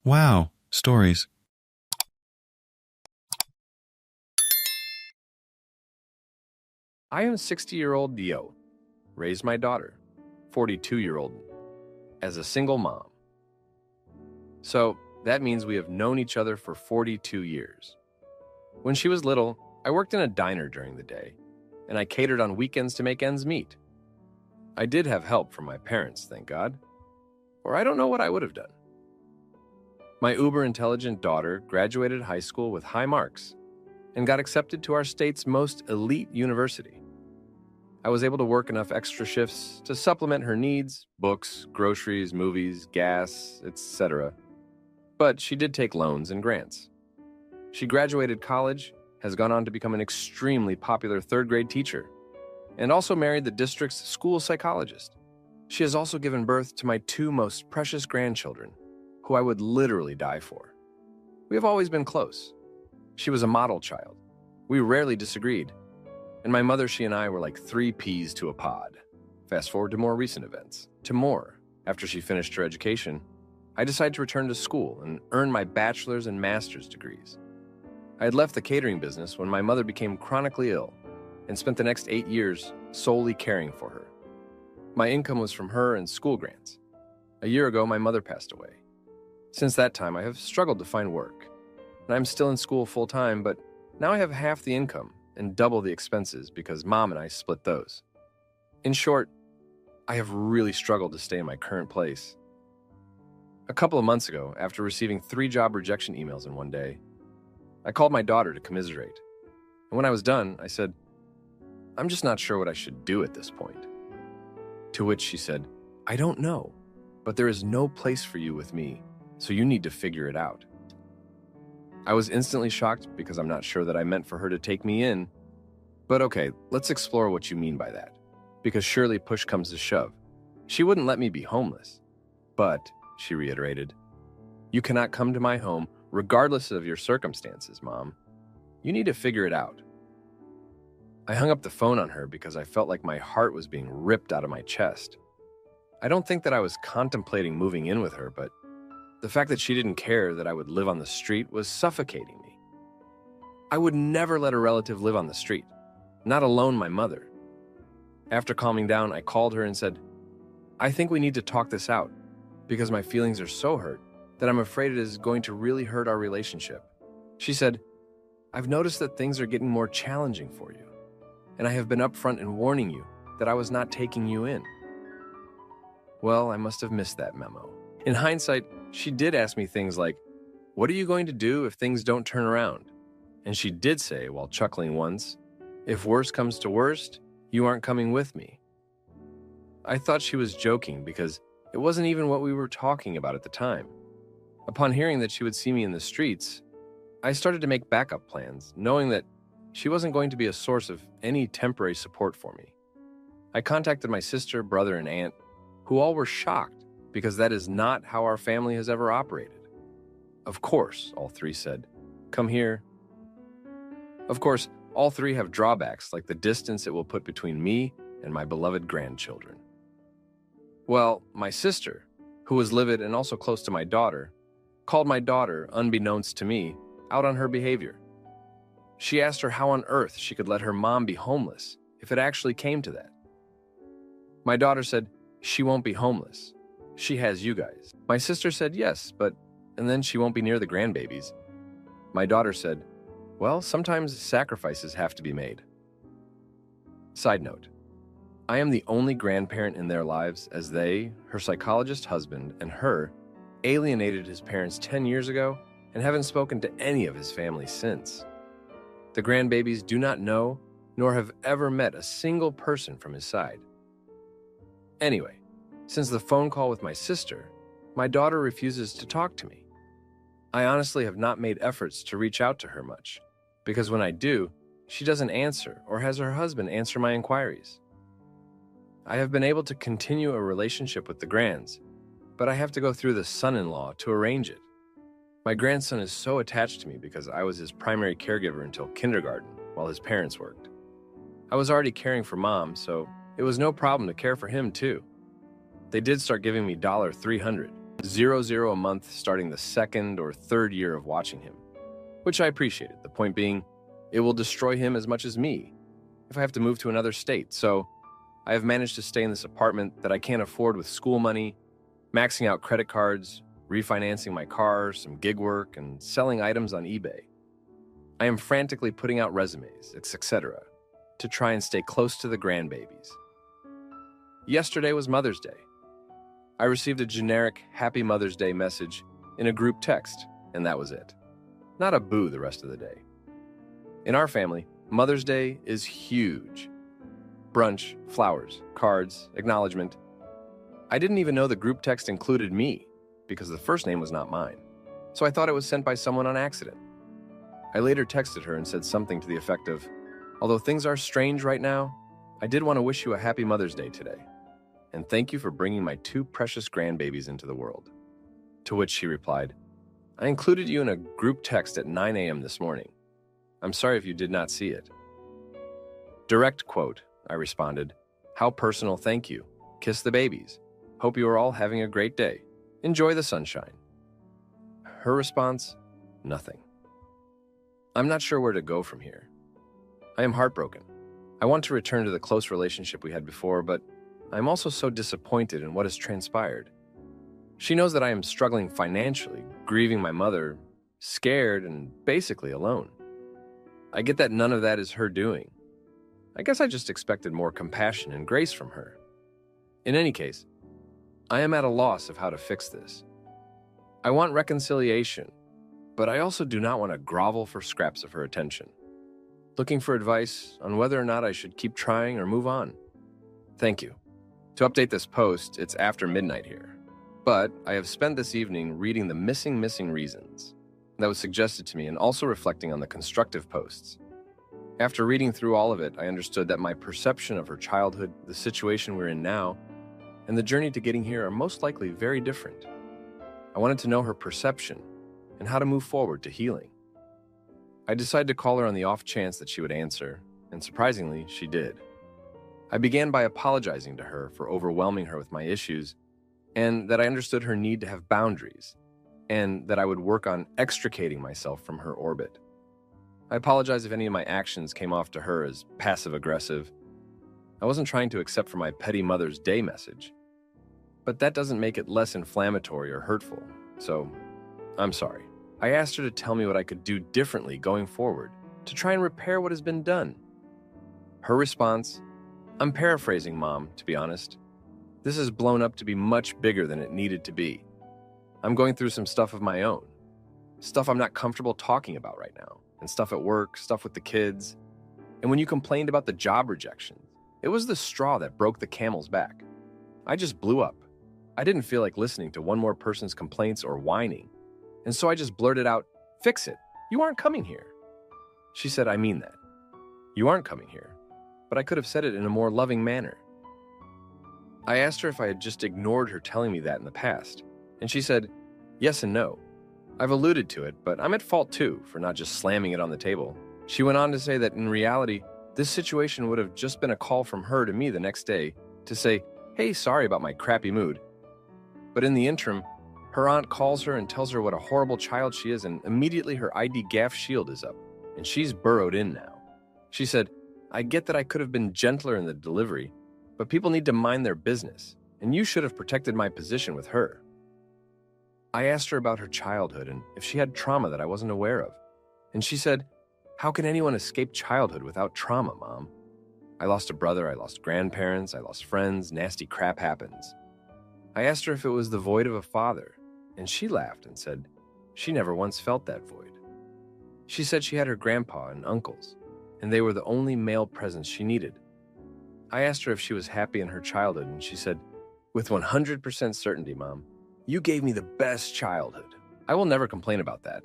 Wow, stories. I am 60-year-old Dio, raised my daughter, 42-year-old, as a single mom. So that means we have known each other for 42 years. When she was little, I worked in a diner during the day, and I catered on weekends to make ends meet. I did have help from my parents, thank God, or I don't know what I would have done. My uber-intelligent daughter graduated high school with high marks and got accepted to our state's most elite university. I was able to work enough extra shifts to supplement her needs, books, groceries, movies, gas, etc. But she did take loans and grants. She graduated college, has gone on to become an extremely popular third-grade teacher, and also married the district's school psychologist. She has also given birth to my two most precious grandchildren, who I would literally die for. We have always been close. She was a model child. We rarely disagreed. And my mother, she and I were like three peas to a pod. Fast forward to more recent events. After she finished her education, I decided to return to school and earn my bachelor's and master's degrees. I had left the catering business when my mother became chronically ill and spent the next 8 years solely caring for her. My income was from her and school grants. A year ago, my mother passed away. Since that time, I have struggled to find work. And I'm still in school full-time, but now I have half the income and double the expenses because Mom and I split those. In short, I have really struggled to stay in my current place. A couple of months ago, after receiving 3 job rejection emails in one day, I called my daughter to commiserate. And when I was done, I said, "I'm just not sure what I should do at this point." To which she said, "I don't know, but there is no place for you with me, so you need to figure it out." I was instantly shocked because I'm not sure that I meant for her to take me in. But okay, let's explore what you mean by that. Because surely push comes to shove. She wouldn't let me be homeless. But, she reiterated, "You cannot come to my home regardless of your circumstances, Mom. You need to figure it out." I hung up the phone on her because I felt like my heart was being ripped out of my chest. I don't think that I was contemplating moving in with her, but the fact that she didn't care that I would live on the street was suffocating me. I would never let a relative live on the street, not alone my mother. After calming down, I called her and said, "I think we need to talk this out because my feelings are so hurt that I'm afraid it is going to really hurt our relationship." She said, "I've noticed that things are getting more challenging for you, and I have been upfront in warning you that I was not taking you in." Well, I must have missed that memo. In hindsight, she did ask me things like, "What are you going to do if things don't turn around?" And she did say, while chuckling once, "If worse comes to worst, you aren't coming with me." I thought she was joking because it wasn't even what we were talking about at the time. Upon hearing that she would see me in the streets, I started to make backup plans, knowing that she wasn't going to be a source of any temporary support for me. I contacted my sister, brother, and aunt, who all were shocked because that is not how our family has ever operated. "Of course," all three said, "come here." Of course, all three have drawbacks like the distance it will put between me and my beloved grandchildren. Well, my sister, who was livid and also close to my daughter, called my daughter, unbeknownst to me, out on her behavior. She asked her how on earth she could let her mom be homeless if it actually came to that. My daughter said, "She won't be homeless. She has you guys." My sister said yes, and then she won't be near the grandbabies. My daughter said, "Well, sometimes sacrifices have to be made." Side note, I am the only grandparent in their lives as they, her psychologist husband, and her alienated his parents 10 years ago and haven't spoken to any of his family since. The grandbabies do not know nor have ever met a single person from his side. Anyway, since the phone call with my sister, my daughter refuses to talk to me. I honestly have not made efforts to reach out to her much, because when I do, she doesn't answer or has her husband answer my inquiries. I have been able to continue a relationship with the grands, but I have to go through the son-in-law to arrange it. My grandson is so attached to me because I was his primary caregiver until kindergarten while his parents worked. I was already caring for Mom, so it was no problem to care for him too. They did start giving me $300 0 a month starting the second or third year of watching him, which I appreciated. The point being, it will destroy him as much as me if I have to move to another state. So I have managed to stay in this apartment that I can't afford with school money, maxing out credit cards, refinancing my car, some gig work, and selling items on eBay. I am frantically putting out resumes, etc., to try and stay close to the grandbabies. Yesterday was Mother's Day. I received a generic Happy Mother's Day message in a group text, and that was it. Not a boo the rest of the day. In our family, Mother's Day is huge. Brunch, flowers, cards, acknowledgement. I didn't even know the group text included me because the first name was not mine, so I thought it was sent by someone on accident. I later texted her and said something to the effect of, "Although things are strange right now, I did want to wish you a happy Mother's Day today, and thank you for bringing my 2 precious grandbabies into the world." To which she replied, "I included you in a group text at 9 a.m. this morning. I'm sorry if you did not see it." Direct quote, I responded, "How personal, thank you. Kiss the babies. Hope you are all having a great day. Enjoy the sunshine." Her response, nothing. I'm not sure where to go from here. I am heartbroken. I want to return to the close relationship we had before, but I'm also so disappointed in what has transpired. She knows that I am struggling financially, grieving my mother, scared, and basically alone. I get that none of that is her doing. I guess I just expected more compassion and grace from her. In any case, I am at a loss of how to fix this. I want reconciliation, but I also do not want to grovel for scraps of her attention. Looking for advice on whether or not I should keep trying or move on. Thank you. To update this post, it's after midnight here, but I have spent this evening reading the missing reasons that was suggested to me and also reflecting on the constructive posts. After reading through all of it, I understood that my perception of her childhood, the situation we're in now, and the journey to getting here are most likely very different. I wanted to know her perception and how to move forward to healing. I decided to call her on the off chance that she would answer, and surprisingly, she did. I began by apologizing to her for overwhelming her with my issues, and that I understood her need to have boundaries, and that I would work on extricating myself from her orbit. I apologize if any of my actions came off to her as passive-aggressive. I wasn't trying to accept for my petty Mother's Day message, but that doesn't make it less inflammatory or hurtful, so I'm sorry. I asked her to tell me what I could do differently going forward to try and repair what has been done. Her response, "I'm paraphrasing, Mom, to be honest. This has blown up to be much bigger than it needed to be. I'm going through some stuff of my own, stuff I'm not comfortable talking about right now, and stuff at work, stuff with the kids. And when you complained about the job rejection, it was the straw that broke the camel's back. I just blew up. I didn't feel like listening to one more person's complaints or whining. And so I just blurted out, 'Fix it. You aren't coming here.' She said, 'I mean that. You aren't coming here.' But I could have said it in a more loving manner. I asked her if I had just ignored her telling me that in the past, and she said, 'Yes and no. I've alluded to it, but I'm at fault too for not just slamming it on the table.' She went on to say that in reality, this situation would have just been a call from her to me the next day to say, 'Hey, sorry about my crappy mood.' But in the interim, her aunt calls her and tells her what a horrible child she is, and immediately her ID gaff shield is up, and she's burrowed in now. She said, 'I get that I could have been gentler in the delivery, but people need to mind their business, and you should have protected my position with her.' I asked her about her childhood and if she had trauma that I wasn't aware of, and she said, 'How can anyone escape childhood without trauma, Mom? I lost a brother, I lost grandparents, I lost friends, nasty crap happens.' I asked her if it was the void of a father, and she laughed and said she never once felt that void. She said she had her grandpa and uncles, and they were the only male presence she needed. I asked her if she was happy in her childhood, and she said, 'With 100% certainty, Mom, you gave me the best childhood. I will never complain about that.'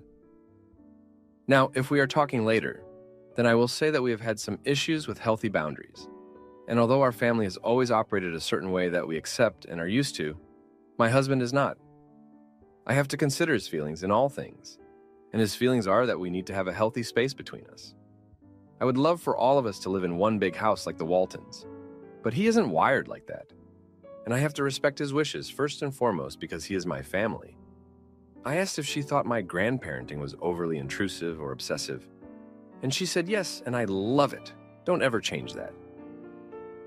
Now, if we are talking later, then I will say that we have had some issues with healthy boundaries. And although our family has always operated a certain way that we accept and are used to, my husband is not. I have to consider his feelings in all things, and his feelings are that we need to have a healthy space between us. I would love for all of us to live in one big house like the Waltons, but he isn't wired like that. and I have to respect his wishes first and foremost because he is my family. I asked if she thought my grandparenting was overly intrusive or obsessive, and she said yes, and I love it. Don't ever change that.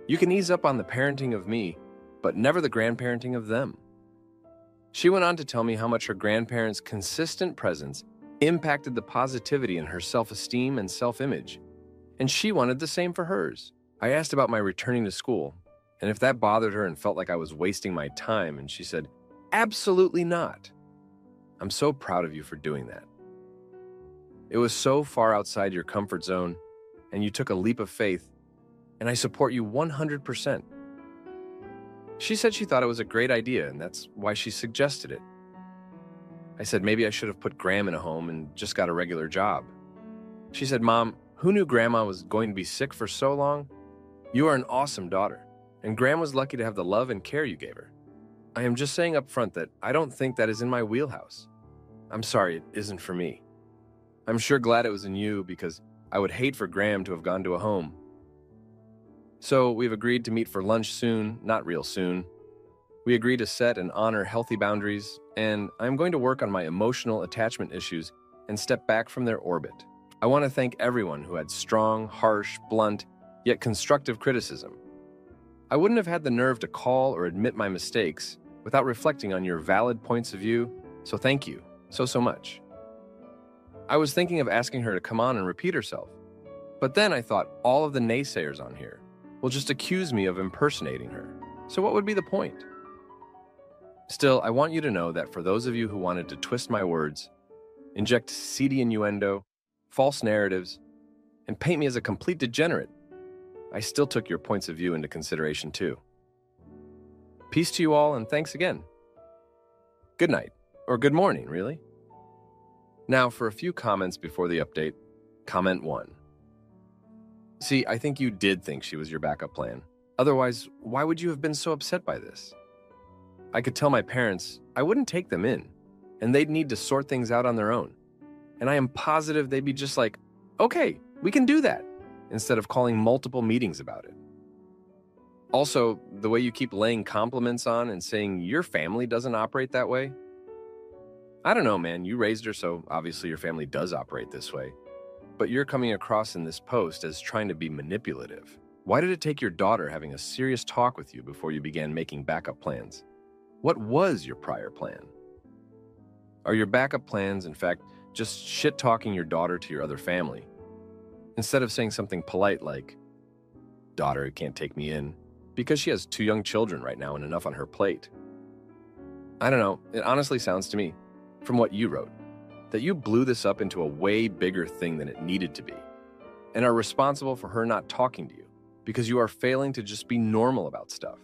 You can ease up on the parenting of me, but never the grandparenting of them. She went on to tell me how much her grandparents' consistent presence impacted the positivity in her self-esteem and self-image, and she wanted the same for hers. I asked about my returning to school, and if that bothered her and felt like I was wasting my time, and she said, absolutely not. I'm so proud of you for doing that. It was so far outside your comfort zone, and you took a leap of faith, and I support you 100%. She said she thought it was a great idea, and that's why she suggested it. I said maybe I should have put Graham in a home and just got a regular job. She said, Mom, who knew Grandma was going to be sick for so long? You are an awesome daughter, and Graham was lucky to have the love and care you gave her. I am just saying up front that I don't think that is in my wheelhouse. I'm sorry, it isn't for me. I'm sure glad it was in you because I would hate for Graham to have gone to a home. So we've agreed to meet for lunch soon, not real soon. We agreed to set and honor healthy boundaries, and I'm going to work on my emotional attachment issues and step back from their orbit. I want to thank everyone who had strong, harsh, blunt, yet constructive criticism. I wouldn't have had the nerve to call or admit my mistakes without reflecting on your valid points of view, so thank you so much. I was thinking of asking her to come on and repeat herself, but then I thought all of the naysayers on here will just accuse me of impersonating her, so what would be the point? Still, I want you to know that for those of you who wanted to twist my words, inject seedy innuendo, false narratives, and paint me as a complete degenerate, I still took your points of view into consideration too. Peace to you all, and thanks again. Good night, or good morning, really. Now, for a few comments before the update. Comment 1. See, I think you did think she was your backup plan. Otherwise, why would you have been so upset by this? I could tell my parents I wouldn't take them in, and they'd need to sort things out on their own. And I am positive they'd be just like, okay, we can do that, instead of calling multiple meetings about it. Also, the way you keep laying compliments on and saying your family doesn't operate that way. I don't know, man, you raised her, so obviously your family does operate this way. But you're coming across in this post as trying to be manipulative. Why did it take your daughter having a serious talk with you before you began making backup plans? What was your prior plan? Are your backup plans, in fact, just shit-talking your daughter to your other family? Instead of saying something polite like, daughter can't take me in, because she has 2 young children right now and enough on her plate. I don't know, it honestly sounds to me, from what you wrote, that you blew this up into a way bigger thing than it needed to be, and are responsible for her not talking to you, because you are failing to just be normal about stuff.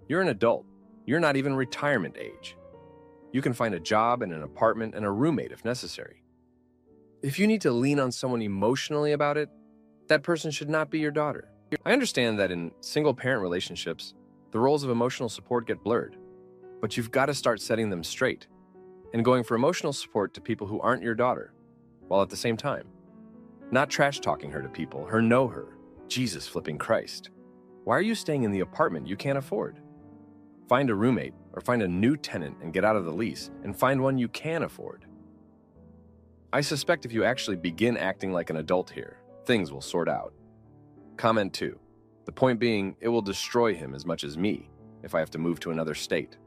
You're an adult. You're not even retirement age. You can find a job and an apartment and a roommate if necessary. If you need to lean on someone emotionally about it, that person should not be your daughter. I understand that in single-parent relationships, the roles of emotional support get blurred, but you've got to start setting them straight and going for emotional support to people who aren't your daughter, while at the same time, not trash-talking her to people, know her. Jesus flipping Christ. Why are you staying in the apartment you can't afford? Find a roommate or find a new tenant and get out of the lease and find one you can afford. I suspect if you actually begin acting like an adult here, things will sort out. Comment 2. The point being, it will destroy him as much as me if I have to move to another state.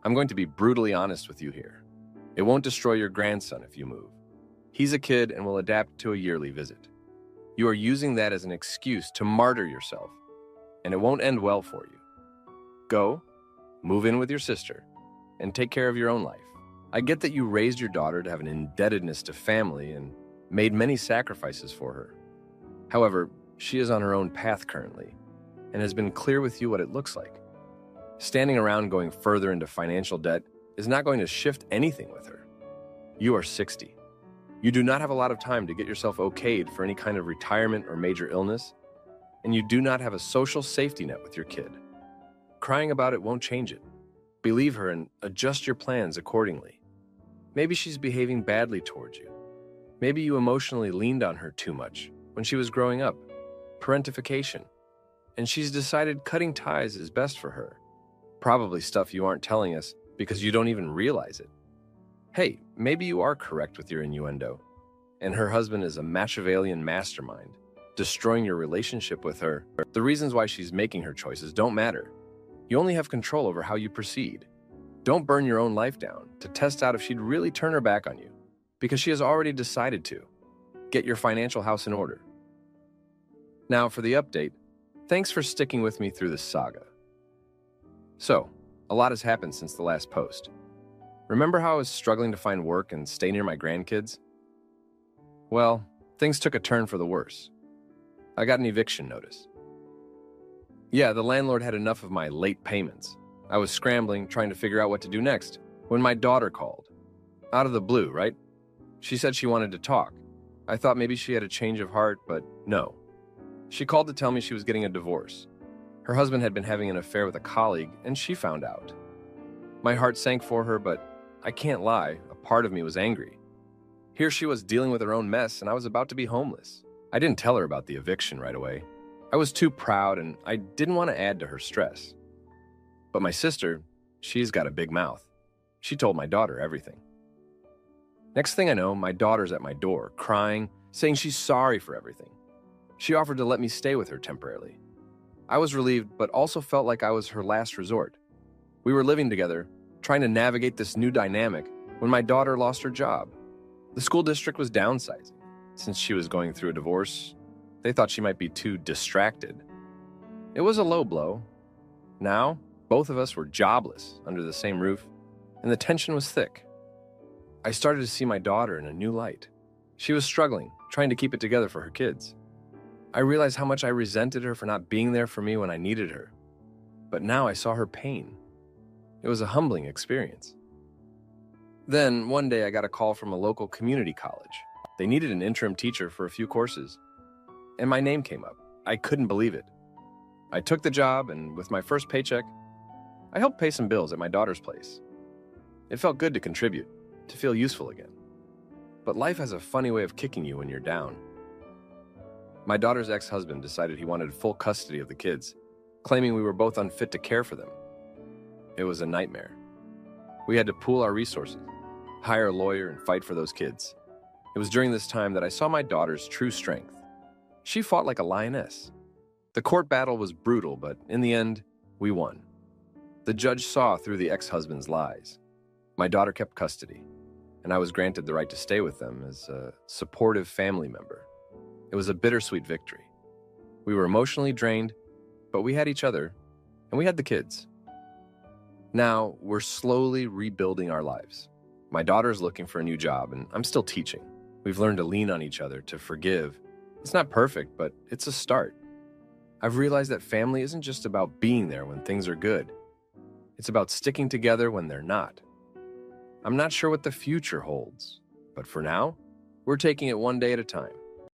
I'm going to be brutally honest with you here. It won't destroy your grandson if you move. He's a kid and will adapt to a yearly visit. You are using that as an excuse to martyr yourself, and it won't end well for you. Go, move in with your sister, and take care of your own life. I get that you raised your daughter to have an indebtedness to family and made many sacrifices for her. However, she is on her own path currently, and has been clear with you what it looks like. Standing around going further into financial debt is not going to shift anything with her. You are 60. You do not have a lot of time to get yourself okayed for any kind of retirement or major illness, and you do not have a social safety net with your kid. Crying about it won't change it. Believe her and adjust your plans accordingly. Maybe she's behaving badly towards you. Maybe you emotionally leaned on her too much when she was growing up. Parentification. and she's decided cutting ties is best for her. Probably stuff you aren't telling us because you don't even realize it. Hey, maybe you are correct with your innuendo, and her husband is a Machiavellian mastermind, destroying your relationship with her. The reasons why she's making her choices don't matter. You only have control over how you proceed. Don't burn your own life down to test out if she'd really turn her back on you, because she has already decided to. Get your financial house in order. Now for the update. Thanks for sticking with me through this saga. So, a lot has happened since the last post. Remember how I was struggling to find work and stay near my grandkids? Well, things took a turn for the worse. I got an eviction notice. Yeah, the landlord had enough of my late payments. I was scrambling, trying to figure out what to do next, when my daughter called. Out of the blue, right? She said she wanted to talk. I thought maybe she had a change of heart, but no. She called to tell me she was getting a divorce. Her husband had been having an affair with a colleague, and she found out. My heart sank for her, but I can't lie, a part of me was angry. Here she was dealing with her own mess, and I was about to be homeless. I didn't tell her about the eviction right away. I was too proud, and I didn't want to add to her stress. But my sister, she's got a big mouth. She told my daughter everything. Next thing I know, my daughter's at my door, crying, saying she's sorry for everything. She offered to let me stay with her temporarily. I was relieved, but also felt like I was her last resort. We were living together, trying to navigate this new dynamic, when my daughter lost her job. The school district was downsizing. Since she was going through a divorce, they thought she might be too distracted. It was a low blow. Now, both of us were jobless under the same roof, and the tension was thick. I started to see my daughter in a new light. She was struggling, trying to keep it together for her kids. I realized how much I resented her for not being there for me when I needed her. But now I saw her pain. It was a humbling experience. Then, one day I got a call from a local community college. They needed an interim teacher for a few courses. And my name came up. I couldn't believe it. I took the job, and with my first paycheck, I helped pay some bills at my daughter's place. It felt good to contribute, to feel useful again. But life has a funny way of kicking you when you're down. My daughter's ex-husband decided he wanted full custody of the kids, claiming we were both unfit to care for them. It was a nightmare. We had to pool our resources, hire a lawyer, and fight for those kids. It was during this time that I saw my daughter's true strength. She fought like a lioness. The court battle was brutal, but in the end, we won. The judge saw through the ex-husband's lies. My daughter kept custody, and I was granted the right to stay with them as a supportive family member. It was a bittersweet victory. We were emotionally drained, but we had each other, and we had the kids. Now, we're slowly rebuilding our lives. My daughter's looking for a new job, and I'm still teaching. We've learned to lean on each other, to forgive. It's not perfect, but it's a start. I've realized that family isn't just about being there when things are good. It's about sticking together when they're not. I'm not sure what the future holds, but for now, we're taking it one day at a time.